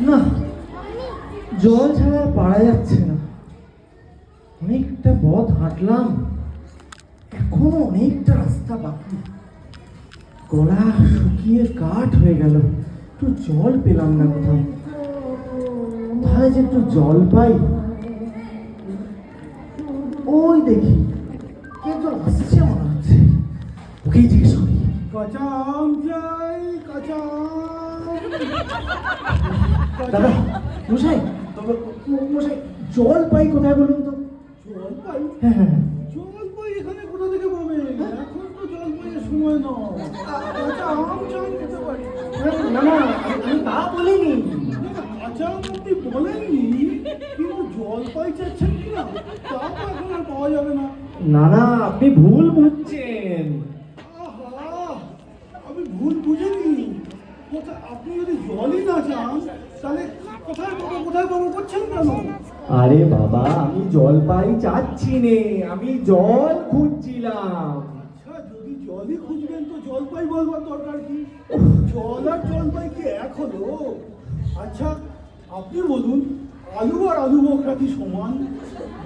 না, জল ছাড়া পারা যাচ্ছে না। অনেকটা পথ হাঁটলাম, এখনো অনেকটা রাস্তা বাকি। গলা শুকিয়ে কাঠ হয়ে গেল, একটু জল পেলাম না কোথাও। কোথায় যে একটু জল পাই। ওই দেখি কে জল আসছে মনে হচ্ছে, ওকেই জিজ্ঞেস করি। কাঁচা আম চাই, কাঁচা আম। দাদা মশাই, মশাই জল পাই কোথায় বলুন তো? জল পাই? হ্যাঁ হ্যাঁ হ্যাঁ। জল পাই এখানে কোথা থেকে পাবে? এখন তো জল পাইয়ের সময় নয়। কাঁচা আম চাই খেতে পারি। না না, আমি তা বলিনি। কাঁচা আম আপনি বলেননি, কিন্তু জল পাই চাচ্ছেন কিনা তা তো এখন আর পাওয়া যাবে না। না না, আপনি ভুল বুঝছেন। আহা, আমি ভুল বুঝিনি। আপনি যদি জলই না চান তাহলে কোথায় পাবো করছেন কেন? আরে বাবা, আমি জল পাই চাচ্ছি নে, আমি জল খুঁজছিলাম। আচ্ছা, যদি জলই খুঁজবেন তো জল পাই বলবার দরকার কি? জল আর জল পাই কি এক হলো? আচ্ছা, আপনি বলুন, আলু আর আলু বোখরা কি সমান?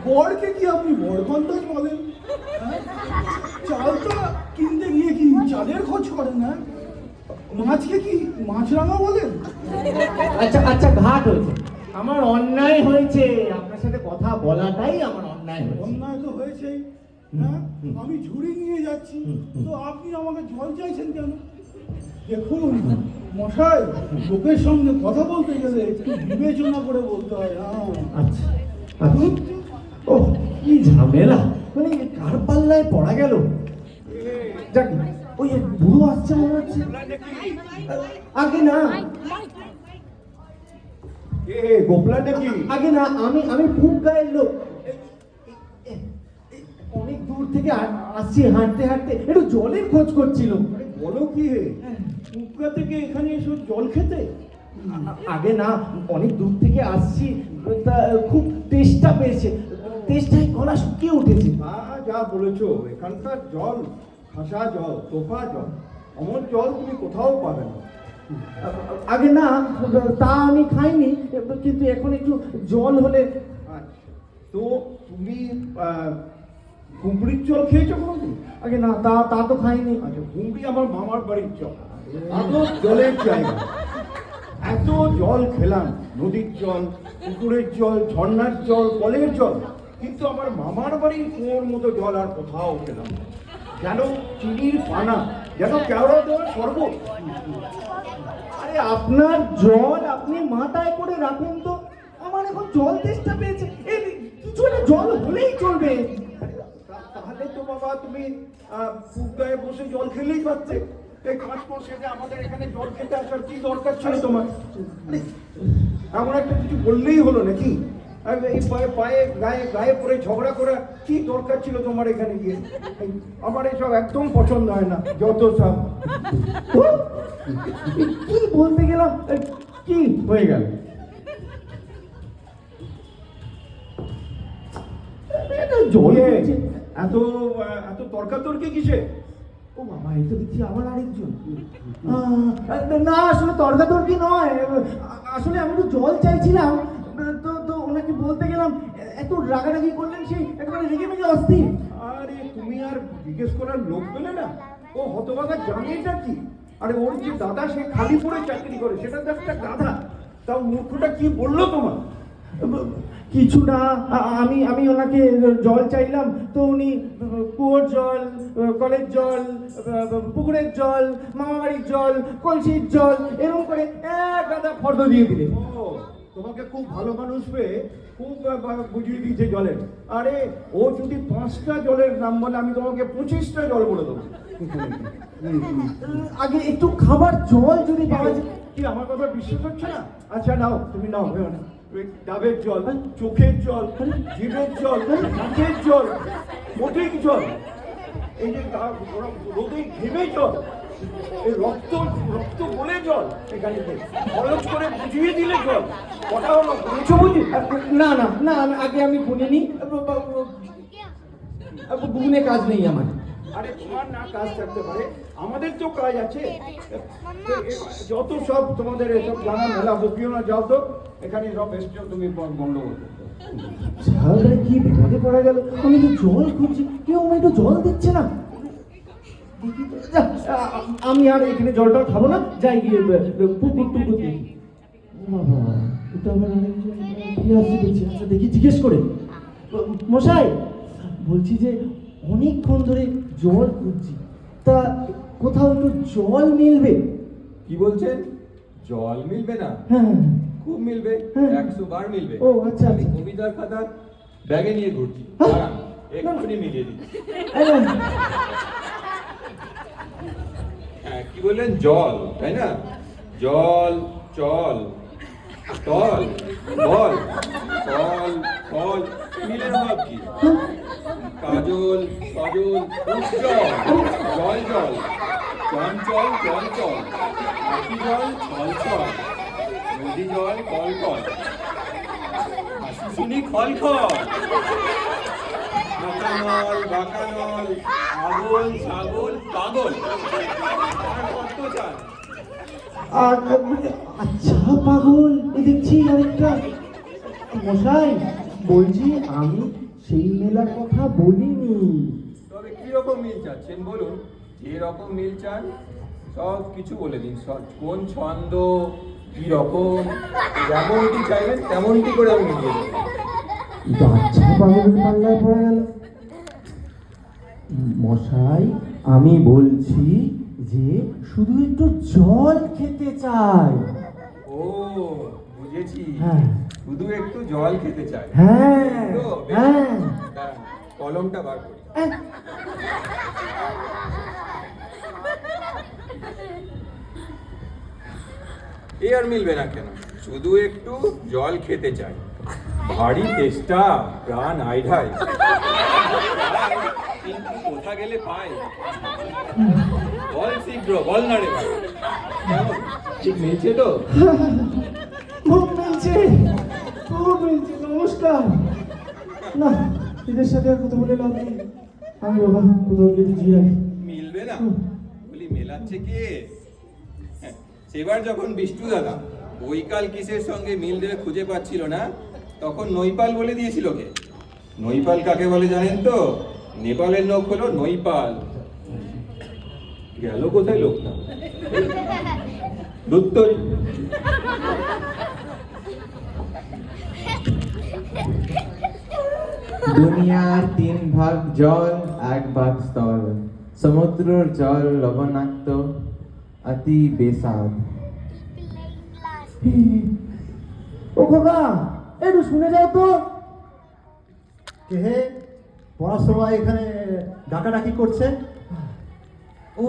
বড়কে কি আপনি বড়কন্দাজ বলেন? হ্যাঁ? চালটা কিনতে গিয়ে কি চালের খোঁজ করেন? হ্যাঁ, মাছকে কি মাছরাঙা বলেন? আচ্ছা আচ্ছা, ঘাট হয়েছে, আমার অন্যায় হয়েছে, আপনার সাথে কথা বলাটাই আমার অন্যায় হয়েছে। অন্যায় তো হয়েছেই। হ্যাঁ, আমি ঝুড়ি নিয়ে যাচ্ছি, তো আপনি আমাকে জল চাইছেন কেন? দেখুন মশাই, লোকের সঙ্গে কথা বলতে গেলে একটু বিবেচনা করে বলতে হয়। আচ্ছা আচ্ছা, ও কি ঝামেলা, মানে কার পাল্লায় পড়া গেল। যাক, ওই এক বুড়ো আসছে মনে হচ্ছে। আগে না, গোপলা নাকি? আগে না, আমি খুব গায়ের লোক, অনেক দূর থেকে আসছি হাঁটতে হাঁটতে, একটু জলের খোঁজ করছিল। বলো কি হে, কুকা থেকে এখানে এসে জল খেতে? আগে না, অনেক দূর থেকে আসছি, তা খুব তেষ্টা পেয়েছে, তেষ্টায় গলা শুকিয়ে উঠেছে। যা বলেছো, এখানকার জল খাসা জল, তোফা জল, অমন জল তুমি কোথাও পাবে না। আগে না, তা আমি খাইনি, কিন্তু এখন একটু জল হলে। তো তুমি কুমড়ির জল খেয়েছো কোনোদিন? আগে না, তা তো খাইনি। আচ্ছা, কুমড়ি আমার মামার বাড়ির জল, এত জলের জায়গা, এত জল খেলাম, নদীর জল, পুকুরের জল, ঝর্ণার জল, কলের জল, কিন্তু আমার মামার বাড়ির কুয়োর মতো জল আর কোথাও খেলাম না। যেন চিনির পানা, যেন কেওড়া দেওয়ার শরবত। আরে আপনার জল আপনি মাথায় করে রাখুন তো, আমার এখন জল তেষ্টা পেয়েছে, এই কিছু একটা জল হলেই চলবে। তাহলে তো বাবা তুমি ফুটগায়ে বসে জল খেলেই পারতে। এই কাঁচ সেজে আমাদের এখানে জল খেতে আসার কি দরকার ছিল তোমার? এমন একটা কিছু বললেই হলো নাকি? এই পায়ে গায়ে পরে ঝগড়া করা কি দরকার ছিল তোমার এখানে গিয়ে? আমার এসব একদম পছন্দ হয় না, যত সব। কি বলতে গেলাম, কি হয়ে গেল? জলে এত এত তর্কাতর্কি কিসে? ও বাবা, এই তো দেখছি আবার আরেকজন। না, আসলে তর্কাতর্কি নয়, আসলে আমি একটু জল চাইছিলাম, তো ওনাকে বলতে গেলাম, এত রাগারাগি করলেন, সেই একেবারে রেগে মেগে অস্থির। আরে তুমি আর জিজ্ঞেস করার লোক পেলে না? ও হতভাগা জানেটা কি? আরে ওর যে দাদা, সে খালি পড়ে চাকরি করে, সেটা তো একটা গাধা। তাও মূর্খটা কি বললো তোমার? কিছু না, আমি ওনাকে জল চাইলাম, তো উনি কুয়োর জল, কলের জল, পুকুরের জল, মামাবাড়ির জল, কলসির জল, এরকম করে এক গাদা ফর্দ দিয়ে দিলেন। ও, তোমাকে খুব ভালো মানুষ পেয়ে খুব বুঝিয়ে দিয়েছে জলের। আরে ও যদি 5টা জলের নাম বলে, আমি তোমাকে 25টা জল বলে দেবো। আগে একটু খাবার জল যদি পাওয়া যায়। কি আমার কথা বিশ্বাস হচ্ছে না? আচ্ছা নাও, তুমি নাও, ডাবের জল, চোখের জল, জিভের জল, নাকের জল, মোটের জল, এই যে রোদে ঘেমে জল, এই রক্ত বলে জল, এখানে খরচ করে বুঝিয়ে দিলে জল। কথা হলো, বুঝেছো বুঝি? না না না, আগে আমি গুনিনি, গুনে কাজ নেই আমার। আরে তোমার না কাজ থাকতে পারে, আমাদের তো কাজ আছে। যত সব তোমাদের এসব জানা মেলা বকিও না, যাও তো, এখানে সব এসছো তুমি বন্ধ করতে। ছাড়া কি বিপদে পড়া গেল, আমি তো জল খুঁজছি, কেউ আমায় তো জল দিচ্ছে না। দেখি তো, যা, আমি আর এখানে জলটা খাবো না, যাই গিয়ে পুকুর টুকুর দেখি। বাবা, এটা আমার আরেকজন কি আসছে দেখছি। আচ্ছা দেখি, জিজ্ঞেস করে। মশাই, বলছি যে অনেকক্ষণ ধরে জল খুঁজছি, তা কোথাও একটু জল মিলবে? কি বলছেন? জল মিলবে না? হ্যাঁ খুব মিলবে, হ্যাঁ। 100 বার মিলবে। ও, আচ্ছা, আমি আচ্ছা। কবিতার খাতা ব্যাগে নিয়ে ঘুরছি, হ্যাঁ। দাঁড়ান, এক্ষুনি মিলিয়ে দিচ্ছি। এই, হ্যাঁ, কি বললেন? জল, তাই না? জল, চল, তল, বল, ফল, ফল, মিলের ভাব কি? কাজল, সজল, উজ্জ্বল, জল জল, চঞ্চল, চঞ্চল, হাসি জল, ছল ছল, নদী জল, কল কল, হাসি শুনি খল খল, বাঁকানল, বাঁকানল, আগল, ছাগল, পাগল। আর কত চান? আচ্ছা পাগল, এই দেখছি আরেকটা। মশাই, বলছি আমি সেই মেলার কথা বলিনি। তবে কিরকম মিল চাচ্ছেন বলুন? যেরকম মিল চান সব কিছু বলে দিন। কোন ছন্দ, কি রকম, যেমনটি চাইবেন তেমনটি করে আমি মিলিয়ে দেবো। আচ্ছা পাগলের পাল্লায় পড়া গেল। মশাই, আমি বলছি যে শুধু একটু জল খেতে চাই। ও, বুঝেছি, হ্যাঁ। শুধু একটু জল খেতে চাই। হ্যাঁ তো বেশ, হ্যাঁ। দাঁড়ান, কলমটা বার করি। হ্যাঁ। এ আর মিলবে না কেন? শুধু একটু জল খেতে চাই, ভারী তেষ্টা, প্রাণ আইঢাই, কিন্তু কোথা গেলে পাই? বল শীঘ্র, বল না রে ভাই। কেমন, ঠিক মিলছে তো? খুব মিলছে, খুব মিলছে। নমস্কার। না, এদের সাথে আর কথা বলে লাভ নেই। আমি বাবা কোথাও গিয়ে জিরাই। মিলবে না? বলি মেলাচ্ছে কে? হ্যাঁ, সেবার যখন বিষ্টু দাদা বৈকাল কিসের সঙ্গে মিল দেবে খুঁজে পাচ্ছিল না, তখন নৈপাল বলে দিয়েছিল কে? নৈপাল কাকে বলে জানেন তো? নেপালের লোক হলো নৈপাল। গেল কোথায় লোকটা? দুত্তরি। দুনিয়ার 3 ভাগ জল, 1 ভাগ স্থল। সমুদ্রের জল লবণাক্ত, অতি বেস্বাদ। ও খোকা, একটু শুনে যাও তো। কে হে? পড়ার সময় এখানে ডাকাডাকি করছে। ও,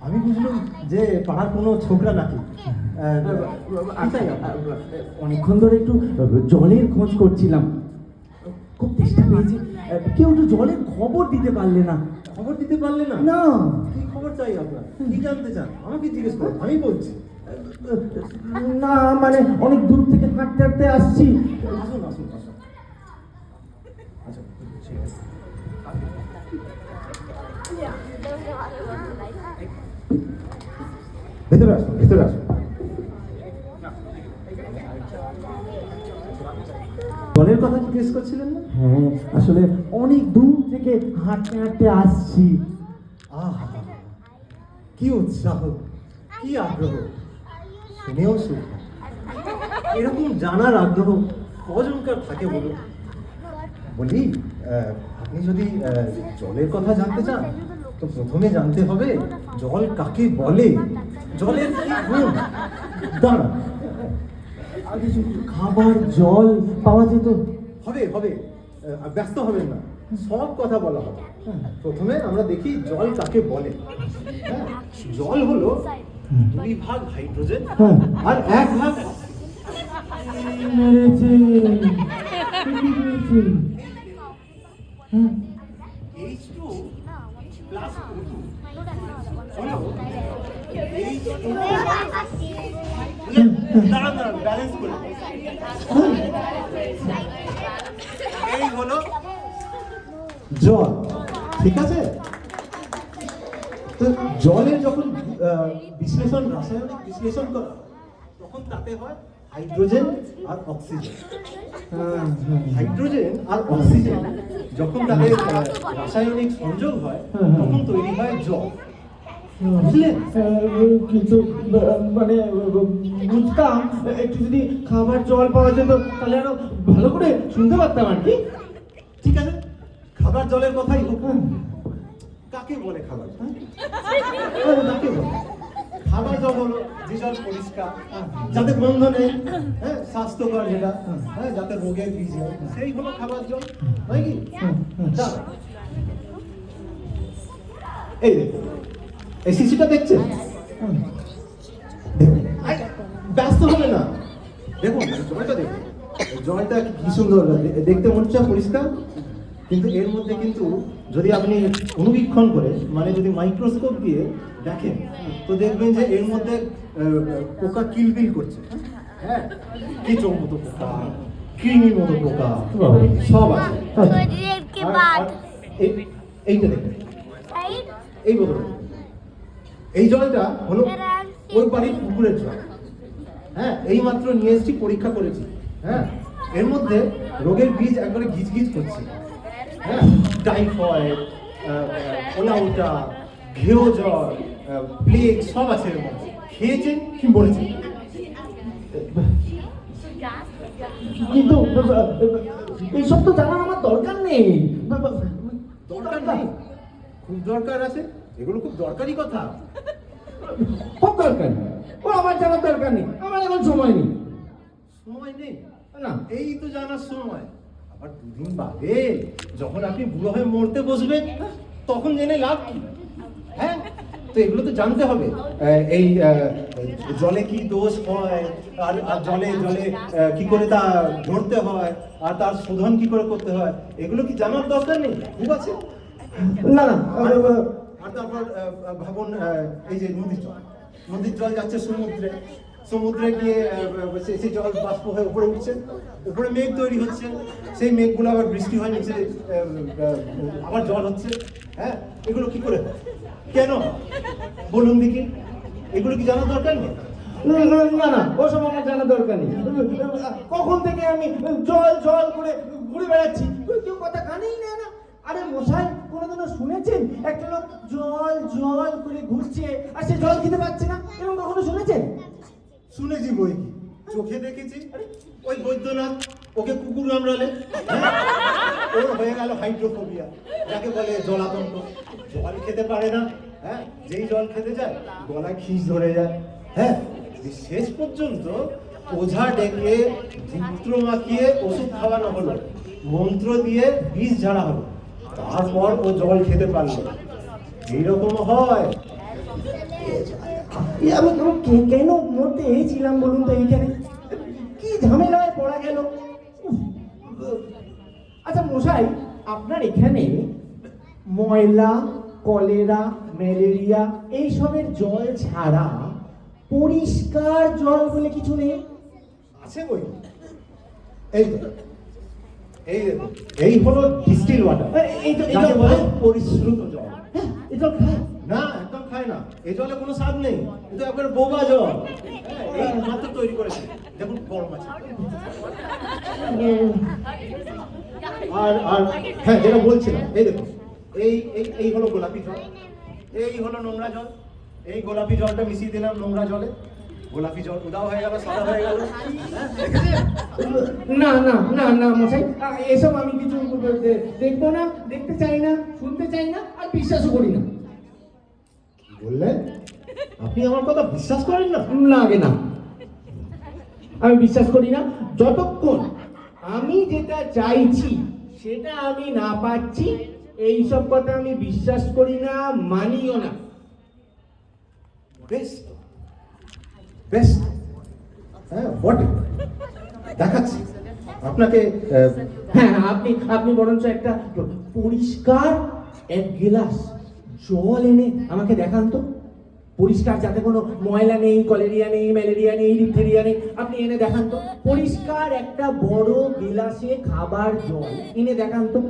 আমি বুঝলাম যে পাড়ার কোনো ছোকরা নাকি। অনেকক্ষণ ধরে একটু জলের খোঁজ করছিলাম, খুব চেষ্টা পেয়েছি, কেউ একটু জলের খবর দিতে পারলে না। খবর দিতে পারলে না? না। কি খবর চাই আপনার? কি জানতে চান? আমাকে জিজ্ঞেস করুন, আমি বলছি। না মানে অনেক দূর থেকে হাঁটতে হাঁটতে আসছি। আসুন আসুন আসুন। আচ্ছা, ঠিক আছে। ভেতরে আসুন, ভেতরে আসুন। জলের কথা জিজ্ঞেস করছিলেন না? হ্যাঁ, আসলে অনেক দূর থেকে হাঁটতে হাঁটতে আসছি। আহা, কি উৎসাহ, কি আগ্রহ, শুনেও সুখ। এরকম জানার আগ্রহ কজনকার থাকে বলুন? বলি, আপনি যদি জলের কথা জানতে চান তো প্রথমে জানতে হবে জল কাকে বলে, জলের কি গুণ। দাঁড়া, আগে যদি খাবার জল পাওয়া যেত। হবে হবে, ব্যস্ত হবেন না, সব কথা বলা হবে। প্রথমে আমরা দেখি জল কাকে বলে। হ্যাঁ, জল হলো 2 ভাগ হাইড্রোজেন আর 1 ভাগ H2 প্লাস O2 হলো দাঁড়ান দাঁড়ান, ব্যালেন্স করে এই হলো জল। ঠিক আছে? তো জলের যখন বিশ্লেষণ, রাসায়নিক বিশ্লেষণ করা হয়, তখন তাতে হয় হাইড্রোজেন আর অক্সিজেন। হাইড্রোজেন আর অক্সিজেন যখন তাদের রাসায়নিক সংযোগ হয়, তখন তৈরি হয় জল। বুঝলেন? কিন্তু মানে বুঝতাম, একটু যদি খাবার জল পাওয়া যেত তাহলে আরো ভালো করে শুনতে পারতাম আর কি। ঠিক আছে, খাবার জলের কথাই হোক। কাকে বলে খাবার? কাকে বলে খাবার জল? হলো যে জল পরিষ্কার, যাতে গন্ধ নেই, হ্যাঁ, স্বাস্থ্যকর যেটা, হ্যাঁ, যাতে রোগের বীজ হয়, সেই হলো খাবার জল, হয় কি? দাঁড়াও। এই দেখুন, এই শিশুটা দেখছেন? দেখুন, ব্যস্ত হবে না, দেখুন জলটা দেখুন, জলটা কি সুন্দর দেখতে, মনে হচ্ছে পরিষ্কার, কিন্তু এর মধ্যে কিন্তু যদি আপনি অনুবীক্ষণ করে, মানে যদি মাইক্রোস্কোপ দিয়ে দেখেন, তো দেখবেন যে এর মধ্যে পোকা কিলবিল করছে। হ্যাঁ, কিচোর মতো পোকা, কৃমির মতো পোকা, সব আছে। এইটা দেখবেন, এই বোতল, এই জলটা হলো ওই বাড়ির পুকুরের জল। হ্যাঁ, এই মাত্র নিয়ে এসেছি, পরীক্ষা করেছি। হ্যাঁ, এর মধ্যে রোগের বীজ একবারে গিজ গিজ করছে। হ্যাঁ, টাইফয়েড, ওলাউটা, ঘেও জ্বর, প্লেগ সব আছে এর মধ্যে। খেয়েছেন কি বলেছেন? কিন্তু এইসব তো জানার আমার দরকার নেই। দরকার নেই? খুব দরকার আছে, এগুলো খুব দরকারি কথা। খুব দরকার, ও আমার জানার দরকার নেই, আমার এখন সময় নেই। সময় নেই না, এই তো জানার সময়। আবার দুদিন বাদে যখন আপনি বুড়ো হয়ে মরতে বসবেন, তখন জেনে লাভ কি? হ্যাঁ, তো এগুলো তো জানতে হবে। এই জলে কি দোষ হয়, আর জলে জলে কি করে তা ধরতে হয়, আর তার শোধন কি করে করতে হয়, এগুলো কি জানার দরকার নেই? ঠিক আছে? না না, আর তারপর ভাবুন, এই যে নদীর জল যাচ্ছে সমুদ্রে, সমুদ্রে গিয়ে সেই জল বাষ্প হয়ে উপরে উঠছে, উপরে মেঘ তৈরি হচ্ছে, সেই মেঘগুলো আবার বৃষ্টি হয়, নিচে আবার জল হচ্ছে। হ্যাঁ, এগুলো কি করে হয়? কেন বলুন দেখি, এগুলো কি জানার দরকার নেই? না না, ওসব আমার জানা দরকার নেই। কখন থেকে আমি জল জল করে ঘুরে বেড়াচ্ছি, কেউ কথা কানেই নেয় না। আরে মশাই, কোনোদিনও শুনেছেন একটা লোক জল জল করে ঘুরছে আর সে জল খেতে পারছে না? এরকম কখনো শুনেছেন? শুনেছি বই কি, চোখে দেখেছি। ওই বৈদ্যনাথ, ওকে কুকুর কামড়ালে ওর হয়ে গেল হাইড্রোফোবিয়া, যাকে বলে জলাতঙ্ক। জল খেতে পারে না। হ্যাঁ, যেই জল খেতে যায় গলায় খিস ধরে যায়। হ্যাঁ, শেষ পর্যন্ত ওঝা ডেকে মন্ত্র মাখিয়ে ওষুধ খাওয়ানো হলো, মন্ত্র দিয়ে বিষ ঝাড়া হলো, তারপর ও জল খেতে পারলো। এইরকম হয়। আমি কেন মরতে এসেছিলাম বলুন তো এইখানে? কি ঝামেলায় পড়া গেল। আচ্ছা মশাই, আপনার এখানে ময়লা, কলেরা, ম্যালেরিয়া এইসবের জল ছাড়া পরিষ্কার জল বলে কিছু নেই? আছে বই। এই তো, এই দেখুন, এই হলো ডিস্টিল ওয়াটার, যাকে বলে পরিশ্রুত জল। হ্যাঁ, এই জল খায় না, একদম খায় না। এই জলে কোনো স্বাদ নেই, কিন্তু একবার বোবা জল। হ্যাঁ, এই মাত্র তৈরি করেছে, দেখুন গরম আছে। আর আর হ্যাঁ, যেটা বলছিলাম, এই দেখুন, এই এই এই হলো গোলাপি জল, এই হলো নোংরা জল। এই গোলাপি জলটা মিশিয়ে দিলাম নোংরা জলে, গোলাপি জল উদাও হয়ে গেল, সাদা হয়ে গেল। হ্যাঁ, দেখেছেন? না না না না মশাই, এসব আমি কিছু দেখবো না, দেখতে চাই না, শুনতে চাই না, আর বিশ্বাসও করি না। বললেন আপনি আমার কথা বিশ্বাস করেন না? না আগে না, আমি বিশ্বাস করি না যতক্ষণ আমি যেটা চাইছি সেটা আমি না পাচ্ছি। এইসব কথা আমি বিশ্বাস করি না, মানিও না। বেশ বেশ, হ্যাঁ বটে, দেখাচ্ছি আপনাকে। হ্যাঁ, আপনি বরঞ্চ একটা পরিষ্কার এক গ্লাস জল এনে আমাকে দেখান তো। পরিষ্কার, যাতে কোনো ময়লা নেই, কলেরিয়া নেই, ম্যালেরিয়া নেই, ডিপথেরিয়া নেই, আপনি এনে দেখান তো। পরিষ্কার একটা বড় গ্লাসে খাবার জল এনে দেখান তো।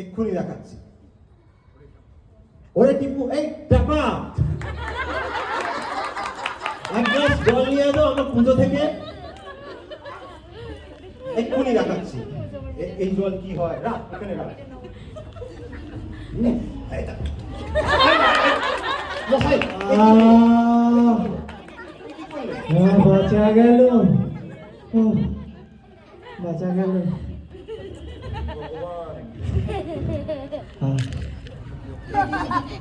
এক্ষুনি দেখাচ্ছি। ওরে টিপু, এই টাকা এক গ্লাস জল নিয়ে এলো আমার পুজো থেকে। এক্ষুনি দেখাচ্ছি এই জল কি হয়। রাখ, এখানে রাখ। নে, এই দেখ। মশাই, এই কি করলে? বাঁচা গেল, বাঁচা গেল।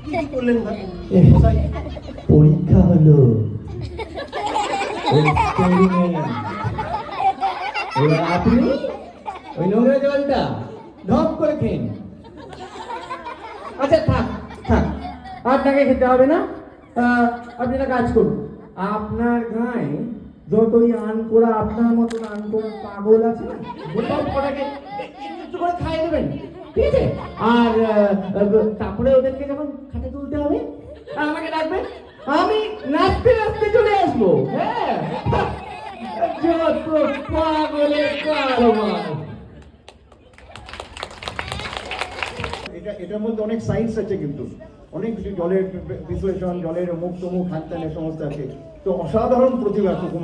কি করলেন ভাই? এ, মশাই, পরীক্ষা হলো, experiment। এবার আপনি ওই নোংরা জলটা ঢপ করে খেন। আচ্ছা থাক থাক, আপনাকে খেতে হবে না। আপনি একটা কাজ করুন, আপনার গায়ে যতই আন করা আপনার মতন আন করা পাগল আছে না, সব কটাকে একটু করে খাইয়ে দেবেন, ঠিক আছে? আর তারপরে ওদেরকে যখন খাটে তুলতে হবে আমাকে ডাকবেন, আমি নাচতে নাচতে চলে আসবো। হ্যাঁ, যত পাগলের কারবার। এটার মধ্যে অনেক সায়েন্স আছে, কিন্তু অনেক কিছু জলের বিশ্লেষণ, জলের মুখ টমুখ হাত টানে সমস্ত আছে। তো অসাধারণ প্রতিভা সুকুমার।